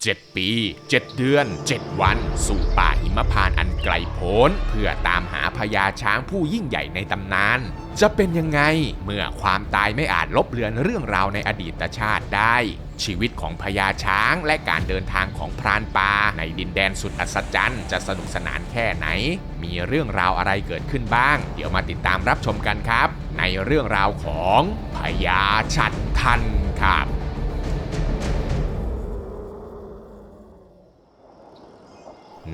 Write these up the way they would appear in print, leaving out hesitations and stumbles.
7 ปี 7 เดือน 7 วันสู่ป่าหิมพานต์อันไกลโพ้นเพื่อตามหาพญาช้างผู้ยิ่งใหญ่ในตำนานจะเป็นยังไงเมื่อความตายไม่อาจลบเลือนเรื่องราวในอดีตชาติได้ชีวิตของพญาช้างและการเดินทางของพรานป่าในดินแดนสุดอัศจรรย์จะสนุกสนานแค่ไหนมีเรื่องราวอะไรเกิดขึ้นบ้างเดี๋ยวมาติดตามรับชมกันครับในเรื่องราวของพญาฉัตรทันครับ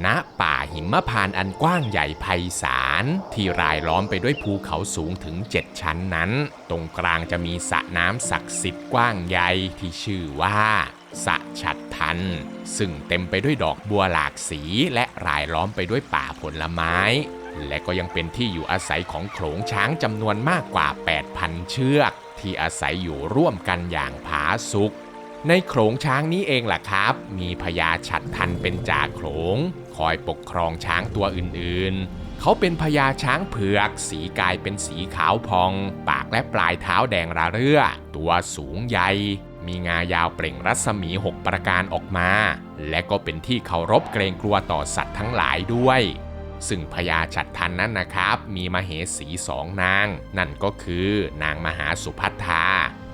ณป่าหิมพานต์อันกว้างใหญ่ไพศาลที่รายล้อมไปด้วยภูเขาสูงถึง7 ชั้นนั้นตรงกลางจะมีสระน้ำศักดิ์สิทธิ์กว้างใหญ่ที่ชื่อว่าสระฉัตรทันซึ่งเต็มไปด้วยดอกบัวหลากสีและรายล้อมไปด้วยป่าผลไม้และก็ยังเป็นที่อยู่อาศัยของโขลงช้างจำนวนมากกว่า 8,000 เชือกที่อาศัยอยู่ร่วมกันอย่างผาสุกในโขลงช้างนี้เองล่ะครับมีพญาฉัตรทันเป็นจ่าโขลงคอยปกครองช้างตัวอื่นๆเขาเป็นพญาช้างเผือกสีกายเป็นสีขาวพองปากและปลายเท้าแดงระเรื่อตัวสูงใหญ่มีงายาวเปล่งรัศมี6 ประการออกมาและก็เป็นที่เคารพเกรงกลัวต่อสัตว์ทั้งหลายด้วยซึ่งพญาฉัตรทันนั้นนะครับมีมเหสี2 นางนั่นก็คือนางมหาสุพัทธา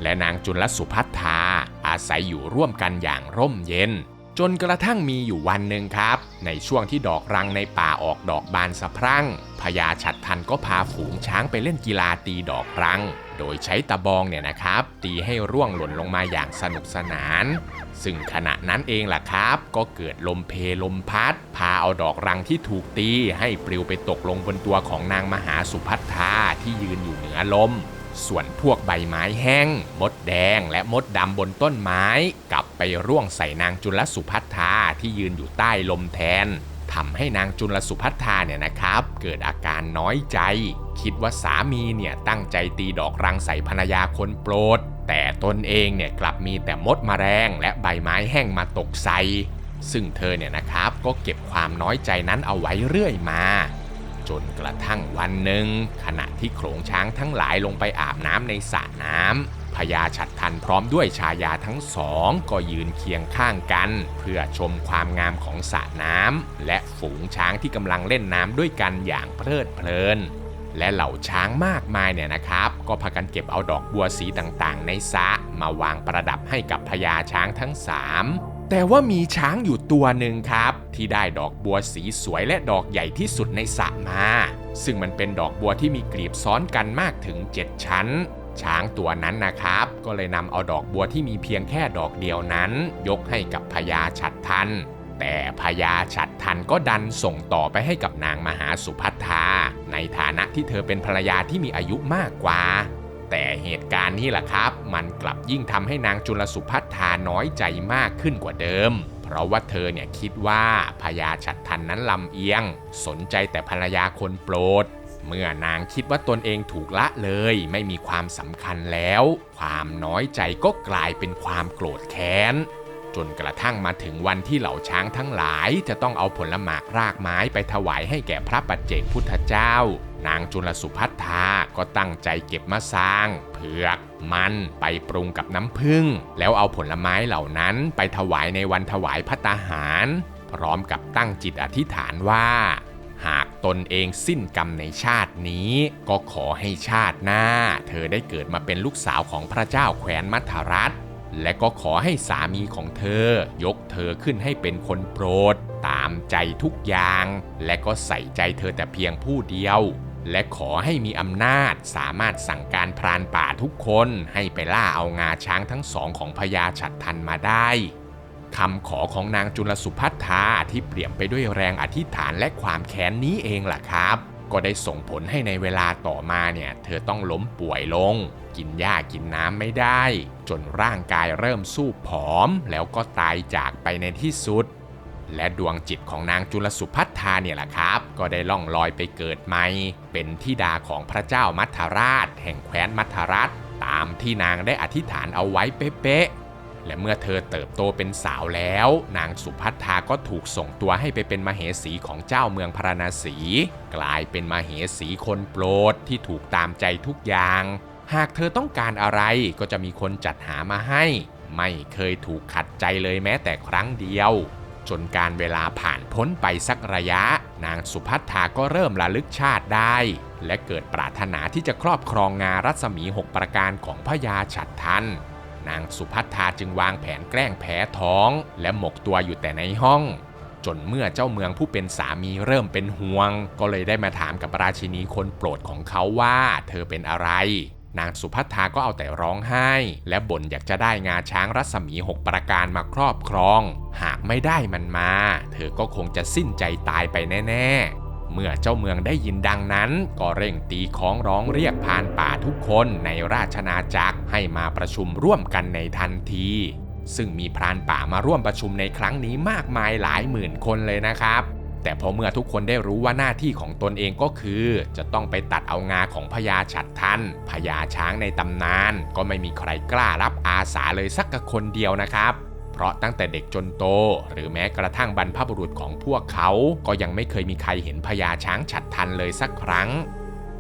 และนางจุลสุพัทธาอาศัยอยู่ร่วมกันอย่างร่มเย็นจนกระทั่งมีอยู่วันหนึ่งครับในช่วงที่ดอกรังในป่าออกดอกบานสะพรั่งพญาฉัตรทันก็พาฝูงช้างไปเล่นกีฬาตีดอกรังโดยใช้ตะบองเนี่ยนะครับตีให้ร่วงหล่นลงมาอย่างสนุกสนานซึ่งขณะนั้นเองล่ะครับก็เกิดลมเพลมพัดพาเอาดอกรังที่ถูกตีให้ปลิวไปตกลงบนตัวของนางมหาสุพัทธาที่ยืนอยู่เหนือลมส่วนพวกใบไม้แห้งมดแดงและมดดำบนต้นไม้กลับไปร่วงใส่นางจุลสุพัทธาที่ยืนอยู่ใต้ลมแทนทำให้นางจุลสุพัทธาเนี่ยนะครับเกิดอาการน้อยใจคิดว่าสามีเนี่ยตั้งใจตีดอกรังใส่ภรรยาคนโปรดแต่ตนเองเนี่ยกลับมีแต่มดแมลงและใบไม้แห้งมาตกใส่ซึ่งเธอเนี่ยนะครับก็เก็บความน้อยใจนั้นเอาไว้เรื่อยมาจนกระทั่งวันหนึ่งขณะที่โขลงช้างทั้งหลายลงไปอาบน้ำในสระน้ำพญาฉัตรทันพร้อมด้วยชายาทั้ง2ก็ยืนเคียงข้างกันเพื่อชมความงามของสระน้ำและฝูงช้างที่กำลังเล่นน้ำด้วยกันอย่างเพลิดเพลินและเหล่าช้างมากมายเนี่ยนะครับก็พากันเก็บเอาดอกบัวสีต่างๆในสระมาวางประดับให้กับพญาช้างทั้ง3แต่ว่ามีช้างอยู่ตัวหนึ่งครับที่ได้ดอกบัวสีสวยและดอกใหญ่ที่สุดในสระมาซึ่งมันเป็นดอกบัวที่มีกลีบซ้อนกันมากถึง7 ชั้นช้างตัวนั้นนะครับก็เลยนำเอาดอกบัวที่มีเพียงแค่ดอกเดียวนั้นยกให้กับพญาฉัตรทันแต่พญาฉัตรทันก็ดันส่งต่อไปให้กับนางมหาสุพัทธาในฐานะที่เธอเป็นภรรยาที่มีอายุมากกว่าแต่เหตุการณ์นี้แหละครับมันกลับยิ่งทำให้นางจุลสุพัทธาน้อยใจมากขึ้นกว่าเดิมเพราะว่าเธอเนี่ยคิดว่าพญาฉัตรทันนั้นลำเอียงสนใจแต่ภรรยาคนโปรดเมื่อนางคิดว่าตนเองถูกละเลยไม่มีความสำคัญแล้วความน้อยใจก็กลายเป็นความโกรธแค้นจนกระทั่งมาถึงวันที่เหล่าช้างทั้งหลายจะต้องเอาผลหมากรากไม้ไปถวายให้แก่พระปัจเจกพุทธเจ้านางจุลสุพัทธาก็ตั้งใจเก็บมะสร้างเผือกมันไปปรุงกับน้ำผึ้งแล้วเอาผลไม้เหล่านั้นไปถวายในวันถวายภัตตาหารพร้อมกับตั้งจิตอธิษฐานว่าหากตนเองสิ้นกรรมในชาตินี้ก็ขอให้ชาติหน้าเธอได้เกิดมาเป็นลูกสาวของพระเจ้าแคว้นมัทรัฐและก็ขอให้สามีของเธอยกเธอขึ้นให้เป็นคนโปรดตามใจทุกอย่างและก็ใส่ใจเธอแต่เพียงผู้เดียวและขอให้มีอำนาจสามารถสั่งการพรานป่าทุกคนให้ไปล่าเอางาช้างทั้ง2ของพญาฉัตรทันมาได้คำขอของนางจุลสุพัทธาที่เปี่ยมไปด้วยแรงอธิษฐานและความแค้นนี้เองล่ะครับก็ได้ส่งผลให้ในเวลาต่อมาเนี่ยเธอต้องล้มป่วยลงกินหญ้ากินน้ำไม่ได้จนร่างกายเริ่มสู้ผอมแล้วก็ตายจากไปในที่สุดและดวงจิตของนางจุลสุพัทธาเนี่ยแหละครับก็ได้ล่องลอยไปเกิดใหม่เป็นธิดาของพระเจ้ามัทราชแห่งแคว้นมัทรัฐตามที่นางได้อธิษฐานเอาไว้เป๊ะๆและเมื่อเธอเติบโตเป็นสาวแล้วนางสุพัทธาก็ถูกส่งตัวให้ไปเป็นมเหสีของเจ้าเมืองพาราณสีกลายเป็นมเหสีคนโปรดที่ถูกตามใจทุกอย่างหากเธอต้องการอะไรก็จะมีคนจัดหามาให้ ไม่เคยถูกขัดใจเลยแม้แต่ครั้งเดียวจนการเวลาผ่านพ้นไปสักระยะนางสุภัททาก็เริ่มระลึกชาติได้และเกิดปรารถนาที่จะครอบครองงารัศมี6ประการของพญาฉัตรทันนางสุภัททาจึงวางแผนแกล้งแพ้ท้องและหมกตัวอยู่แต่ในห้องจนเมื่อเจ้าเมืองผู้เป็นสามีเริ่มเป็นห่วงก็เลยได้มาถามกับราชินีคนโปรดของเขาว่าเธอเป็นอะไรนางสุภัททาก็เอาแต่ร้องไห้และบ่นอยากจะได้งาช้างรัศมี6ประการมาครอบครองหากไม่ได้มันมาเธอก็คงจะสิ้นใจตายไปแน่ๆเมื่อเจ้าเมืองได้ยินดังนั้นก็เร่งตีค้องร้องเรียกพรานป่าทุกคนในราชนาจักรให้มาประชุมร่วมกันในทันทีซึ่งมีพรานป่ามาร่วมประชุมในครั้งนี้มากมายหลายหมื่นคนเลยนะครับแต่พอเมื่อทุกคนได้รู้ว่าหน้าที่ของตนเองก็คือจะต้องไปตัดเอางาของพญาฉัตรทันพญาช้างในตำนานก็ไม่มีใครกล้ารับอาสาเลยสักคนเดียวนะครับเพราะตั้งแต่เด็กจนโตหรือแม้กระทั่งบรรพบุรุษของพวกเขาก็ยังไม่เคยมีใครเห็นพญาช้างฉัตรทันเลยสักครั้ง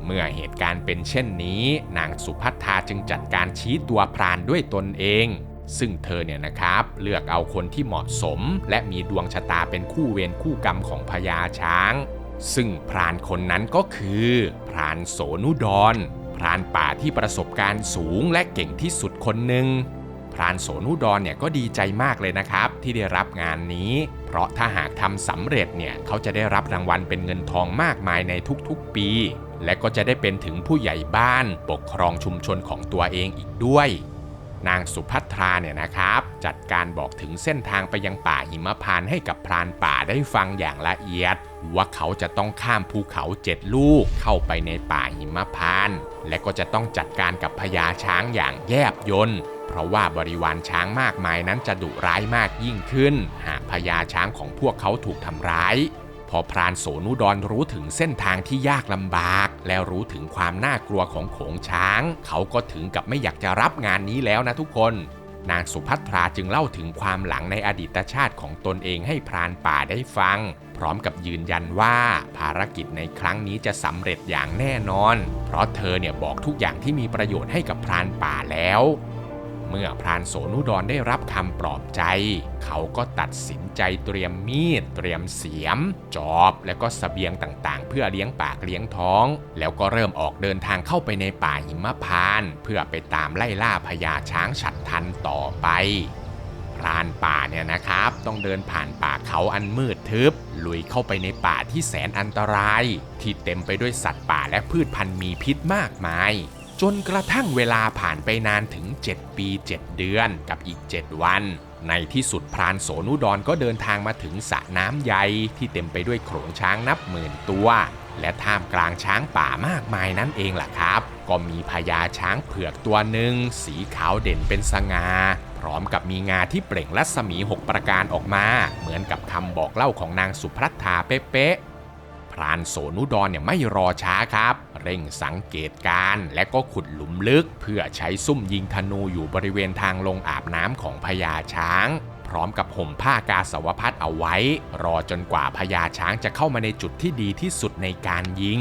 เมื่อเหตุการณ์เป็นเช่นนี้นางสุภัททาจึงจัดการชี้ตัวพรานด้วยตนเองซึ่งเธอเนี่ยนะครับเลือกเอาคนที่เหมาะสมและมีดวงชะตาเป็นคู่เวรคู่กรรมของพญาช้างซึ่งพรานคนนั้นก็คือพรานโสนุดรพรานป่าที่ประสบการณ์สูงและเก่งที่สุดคนหนึ่งพรานโสนุดรเนี่ยก็ดีใจมากเลยนะครับที่ได้รับงานนี้เพราะถ้าหากทำสำเร็จเนี่ยเขาจะได้รับรางวัลเป็นเงินทองมากมายในทุกๆปีและก็จะได้เป็นถึงผู้ใหญ่บ้านปกครองชุมชนของตัวเองอีกด้วยนางสุภัทราเนี่ยนะครับจัดการบอกถึงเส้นทางไปยังป่าหิมพานต์ให้กับพรานป่าได้ฟังอย่างละเอียดว่าเขาจะต้องข้ามภูเขา7ลูกเข้าไปในป่าหิมพานต์และก็จะต้องจัดการกับพญาช้างอย่างแยบยลเพราะว่าบริวารช้างมากมายนั้นจะดุร้ายมากยิ่งขึ้นหากพญาช้างของพวกเขาถูกทำร้ายพอพรานโสนุดรรู้ถึงเส้นทางที่ยากลำบากและรู้ถึงความน่ากลัวของโขงช้างเขาก็ถึงกับไม่อยากจะรับงานนี้แล้วนะทุกคนนางสุภัทราจึงเล่าถึงความหลังในอดีตชาติของตนเองให้พรานป่าได้ฟังพร้อมกับยืนยันว่าภารกิจในครั้งนี้จะสำเร็จอย่างแน่นอนเพราะเธอเนี่ยบอกทุกอย่างที่มีประโยชน์ให้กับพรานป่าแล้วเมื่อพรานโสนุดรได้รับคำปลอบใจเขาก็ตัดสินใจเตรียมมีดเตรียมเสียมจอบและก็เสบียงต่างๆเพื่อเลี้ยงปากเลี้ยงท้องแล้วก็เริ่มออกเดินทางเข้าไปในป่าหิมพานต์เพื่อไปตามไล่ล่าพญาช้างฉัตรทันต่อไปพรานป่าเนี่ยนะครับต้องเดินผ่านป่าเขาอันมืดทึบลุยเข้าไปในป่าที่แสนอันตรายที่เต็มไปด้วยสัตว์ป่าและพืชพันธุ์มีพิษมากมายจนกระทั่งเวลาผ่านไปนานถึง7 ปี 7 เดือนกับอีก7 วันในที่สุดพรานโสนุดรก็เดินทางมาถึงสระน้ำใหญ่ที่เต็มไปด้วยโขลงช้างนับหมื่นตัวและท่ามกลางช้างป่ามากมายนั่นเองล่ะครับก็มีพญาช้างเผือกตัวหนึ่งสีขาวเด่นเป็นสง่าพร้อมกับมีงาที่เปล่งรัศมี6ประการออกมาเหมือนกับคำบอกเล่าของนางสุภัทราเป๊ะพรานโสนุดรเนี่ยไม่รอช้าครับเร่งสังเกตการและก็ขุดหลุมลึกเพื่อใช้ซุ่มยิงธนูอยู่บริเวณทางลงอาบน้ำของพญาช้างพร้อมกับห่มผ้ากาสาวพัสเอาไว้รอจนกว่าพญาช้างจะเข้ามาในจุดที่ดีที่สุดในการยิง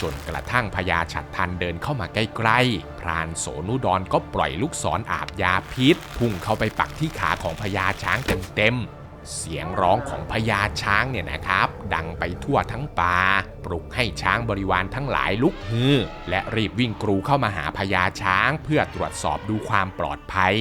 จนกระทั่งพญาฉัตรทันเดินเข้ามาใกล้ๆพรานโสนุดรก็ปล่อยลูกศรอาบยาพิษพุ่งเข้าไปปักที่ขาของพญาช้างเต็มเสียงร้องของพญาช้างเนี่ยนะครับดังไปทั่วทั้งป่าปลุกให้ช้างบริวารทั้งหลายลุกฮือและรีบวิ่งกรูเข้ามาหาพญาช้างเพื่อตรวจสอบดูความปลอดภัย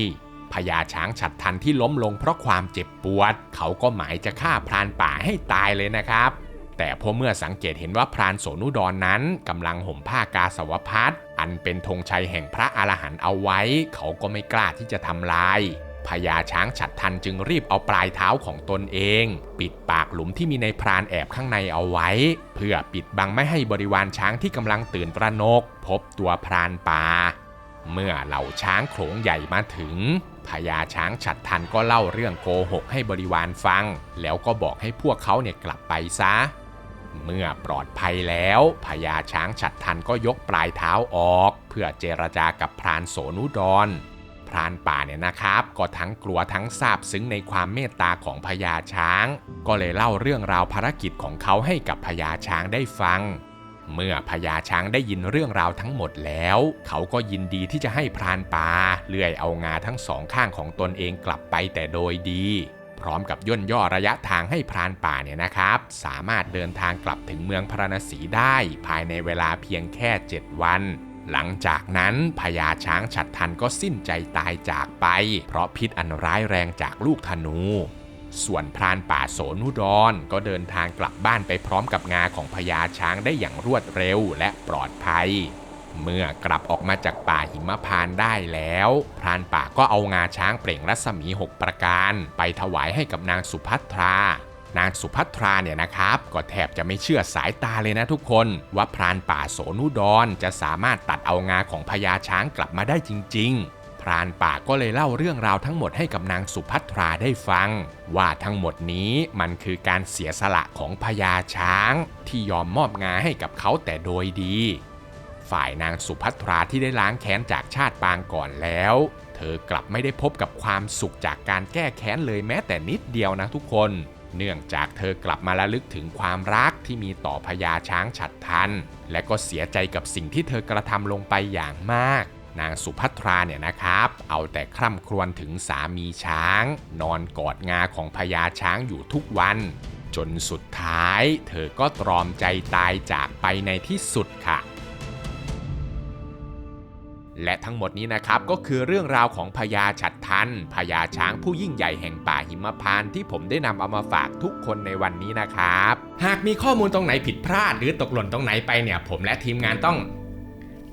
พญาช้างฉัตรทันที่ล้มลงเพราะความเจ็บปวดเขาก็หมายจะฆ่าพรานป่าให้ตายเลยนะครับแต่พอเมื่อสังเกตเห็นว่าพรานโสนุดรนั้นกำลังห่มผ้ากาสาวพัสอันเป็นธงชัยแห่งพระอรหันต์เอาไว้เขาก็ไม่กล้าที่จะทำลายพญาช้างฉัตรทันจึงรีบเอาปลายเท้าของตนเองปิดปากหลุมที่มีนายพรานแอบข้างในเอาไว้เพื่อปิดบังไม่ให้บริวารช้างที่กำลังตื่นตระหนกพบตัวพรานป่าเมื่อเหล่าช้างโขลงใหญ่มาถึงพญาช้างฉัตรทันก็เล่าเรื่องโกหกให้บริวารฟังแล้วก็บอกให้พวกเขาเนี่ยกลับไปซะเมื่อปลอดภัยแล้วพญาช้างฉัตรทันก็ยกปลายเท้าออกเพื่อเจรจากับพรานโสนุดรพรานป่าเนี่ยนะครับก็ทั้งกลัวทั้งซาบซึ้งในความเมตตาของพญาช้างก็เลยเล่าเรื่องราวภารกิจของเขาให้กับพญาช้างได้ฟัง เมื่อพญาช้างได้ยินเรื่องราวทั้งหมดแล้วเขาก็ยินดีที่จะให้พรานป่าเลื่อยเอางาทั้งสองข้างของตนเองกลับไปแต่โดยดีพร้อมกับย่นย่อระยะทางให้พรานป่าเนี่ยนะครับสามารถเดินทางกลับถึงเมืองพาราณสีได้ภายในเวลาเพียงแค่7 วันหลังจากนั้นพญาช้างฉัตรทันก็สิ้นใจตายจากไปเพราะพิษอันร้ายแรงจากลูกธนูส่วนพรานป่าโสนุดรก็เดินทางกลับบ้านไปพร้อมกับงาของพญาช้างได้อย่างรวดเร็วและปลอดภัยเมื่อกลับออกมาจากป่าหิมพานต์ได้แล้วพรานป่าก็เอางาช้างเปล่งรัศมี6 ประการไปถวายให้กับนางสุภัทรานางสุภัทราเนี่ยนะครับก็แทบจะไม่เชื่อสายตาเลยนะทุกคนว่าพรานป่าโสนุดรจะสามารถตัดเอางาของพญาช้างกลับมาได้จริงๆพรานป่าก็เลยเล่าเรื่องราวทั้งหมดให้กับนางสุภัทราได้ฟังว่าทั้งหมดนี้มันคือการเสียสละของพญาช้างที่ยอมมอบงาให้กับเขาแต่โดยดีฝ่ายนางสุภัทราที่ได้ล้างแค้นจากชาติปางก่อนแล้วเธอกลับไม่ได้พบกับความสุขจากการแก้แค้นเลยแม้แต่นิดเดียวนะทุกคนเนื่องจากเธอกลับมาระลึกถึงความรักที่มีต่อพญาช้างฉัตรทันและก็เสียใจกับสิ่งที่เธอกระทำลงไปอย่างมากนางสุภัทราเนี่ยนะครับเอาแต่คร่ำครวญถึงสามีช้างนอนกอดงาของพญาช้างอยู่ทุกวันจนสุดท้ายเธอก็ตรอมใจตายจากไปในที่สุดค่ะและทั้งหมดนี้นะครับก็คือเรื่องราวของพญาฉัตรทันพญาช้างผู้ยิ่งใหญ่แห่งป่าหิมพานต์ที่ผมได้นำเอามาฝากทุกคนในวันนี้นะครับหากมีข้อมูลตรงไหนผิดพลาดหรือตกหล่นตรงไหนไปเนี่ยผมและทีมงานต้อง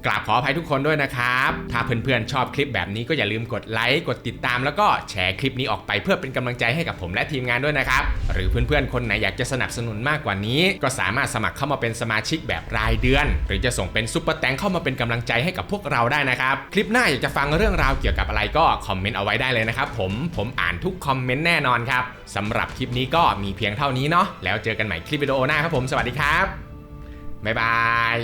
กราบขออภัยทุกคนด้วยนะครับถ้าเพื่อนๆชอบคลิปแบบนี้ก็อย่าลืมกดไลค์กดติดตามแล้วก็แชร์คลิปนี้ออกไปเพื่อเป็นกำลังใจให้กับผมและทีมงานด้วยนะครับหรือเพื่อนๆคนไหนอยากจะสนับสนุนมากกว่านี้ก็สามารถสมัครเข้ามาเป็นสมาชิกแบบรายเดือนหรือจะส่งเป็นซุปเปอร์แตงเข้ามาเป็นกำลังใจให้กับพวกเราได้นะครับคลิปหน้าอยากจะฟังเรื่องราวเกี่ยวกับอะไรก็คอมเมนต์เอาไว้ได้เลยนะครับผมอ่านทุกคอมเมนต์แน่นอนครับสำหรับคลิปนี้ก็มีเพียงเท่านี้เนาะแล้วเจอกันใหม่คลิปวิดีโอหน้าครับผมสวัสดีครับบ๊ายบาย